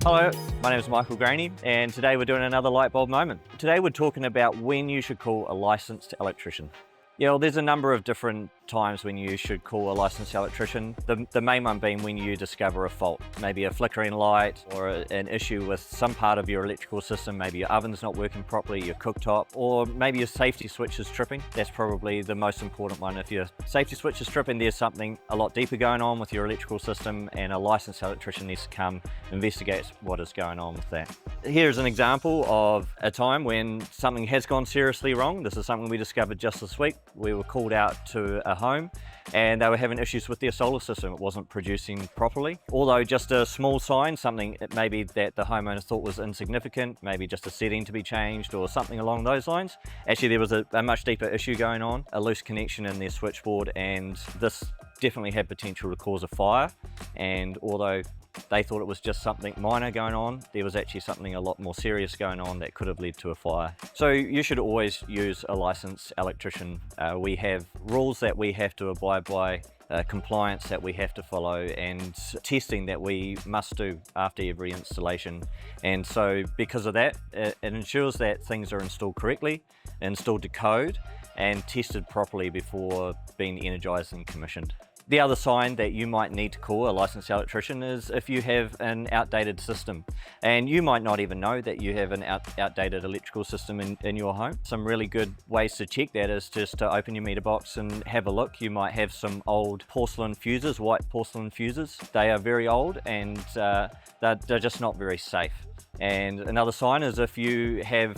Hello, my name is Michael Graney and today we're doing another light bulb moment. Today we're talking about when you should call a licensed electrician. Yeah, well, there's a number of different times when you should call a licensed electrician. The main one being when you discover a fault, maybe a flickering light or an issue with some part of your electrical system. Maybe your oven's not working properly, your cooktop, or maybe your safety switch is tripping. That's probably the most important one. If your safety switch is tripping, there's something a lot deeper going on with your electrical system, and a licensed electrician needs to come investigate what is going on with that. Here's an example of a time when something has gone seriously wrong. This is something we discovered just this week. We were called out to a home and they were having issues with their solar system. It wasn't producing properly. Although just a small sign, something maybe that the homeowner thought was insignificant, maybe just a setting to be changed or something along those lines. Actually, there was a much deeper issue going on, a loose connection in their switchboard, and this definitely had potential to cause a fire. And although they thought it was just something minor going on, there was actually something a lot more serious going on that could have led to a fire. So you should always use a licensed electrician. We have rules that we have to abide by, compliance that we have to follow, and testing that we must do after every installation. And so because of that, it ensures that things are installed correctly, installed to code, and tested properly before being energized and commissioned. The other sign that you might need to call a licensed electrician is if you have an outdated system. And you might not even know that you have an outdated electrical system in your home. Some really good ways to check that is just to open your meter box and have a look. You might have some old porcelain fuses, white porcelain fuses. They are very old and they're just not very safe. And another sign is if you have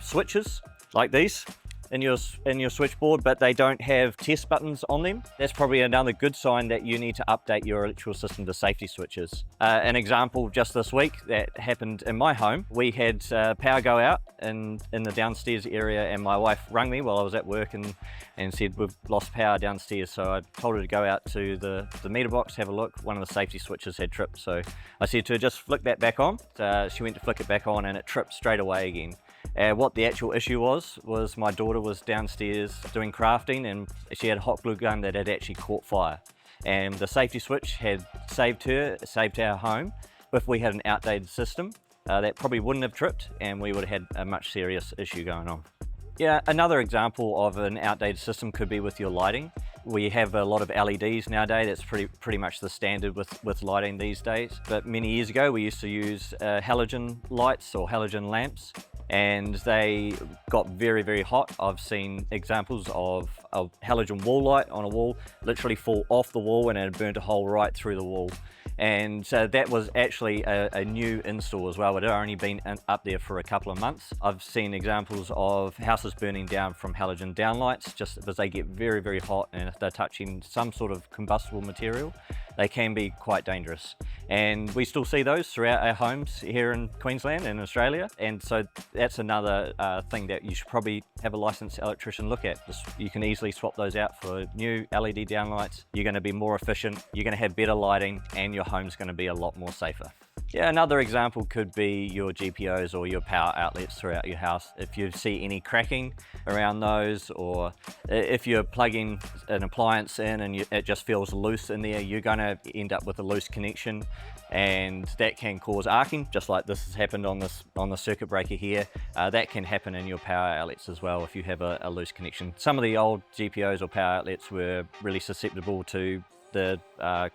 switches like these in your switchboard, but they don't have test buttons on them. That's probably another good sign that you need to update your electrical system to safety switches. An example just this week that happened in my home, we had power go out in the downstairs area, and my wife rang me while I was at work and said we've lost power downstairs. So I told her to go out to the meter box, have a look. One of the safety switches had tripped. So I said to her, just flick that back on. She went to flick it back on and it tripped straight away again. What the actual issue was my daughter was downstairs doing crafting and she had a hot glue gun that had actually caught fire. And the safety switch had saved our home. But if we had an outdated system, that probably wouldn't have tripped and we would have had a much serious issue going on. Yeah, another example of an outdated system could be with your lighting. We have a lot of LEDs nowadays. That's pretty much the standard with lighting these days. But many years ago, we used to use halogen lights or halogen lamps, and they got very, very hot. I've seen examples of a halogen wall light on a wall literally fall off the wall and it burnt a hole right through the wall. And so that was actually a new install as well. It had only been up there for a couple of months. I've seen examples of houses burning down from halogen downlights just because they get very, very hot, and if they're touching some sort of combustible material, they can be quite dangerous. And we still see those throughout our homes here in Queensland and Australia. And so that's another thing that you should probably have a licensed electrician look at. You can easily swap those out for new LED downlights. You're going to be more efficient, you're going to have better lighting, and your home's going to be a lot more safer. Yeah, another example could be your GPOs or your power outlets throughout your house. If you see any cracking around those, or if you're plugging an appliance in and it just feels loose in there, you're going to end up with a loose connection, and that can cause arcing, just like this has happened on the circuit breaker here. That can happen in your power outlets as well if you have a loose connection. Some of the old GPOs or power outlets were really susceptible to the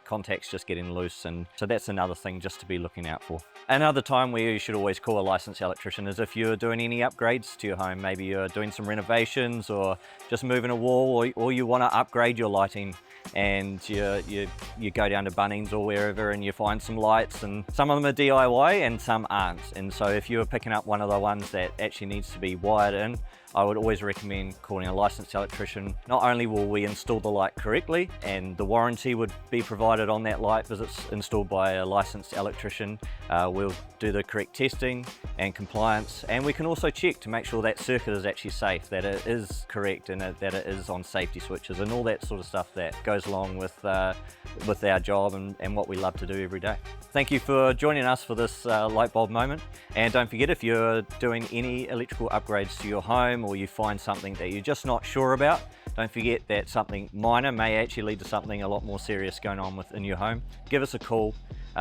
contacts just getting loose, and so that's another thing just to be looking out for. Another time where you should always call a licensed electrician is if you're doing any upgrades to your home. Maybe you're doing some renovations or just moving a wall, or you want to upgrade your lighting, and you go down to Bunnings or wherever and you find some lights, and some of them are DIY and some aren't. And so if you're picking up one of the ones that actually needs to be wired in, I would always recommend calling a licensed electrician. Not only will we install the light correctly, and the warranty would be provided on that light because it's installed by a licensed electrician, we'll do the correct testing and compliance, and we can also check to make sure that circuit is actually safe, that it is correct, and that it is on safety switches and all that sort of stuff that goes along with our job and what we love to do every day. Thank you for joining us for this light bulb moment, and don't forget, if you're doing any electrical upgrades to your home or you find something that you're just not sure about, don't forget that something minor may actually lead to something a lot more serious going on within your home. Give us a call.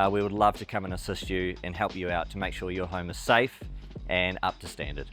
we would love to come and assist you and help you out to make sure your home is safe and up to standard.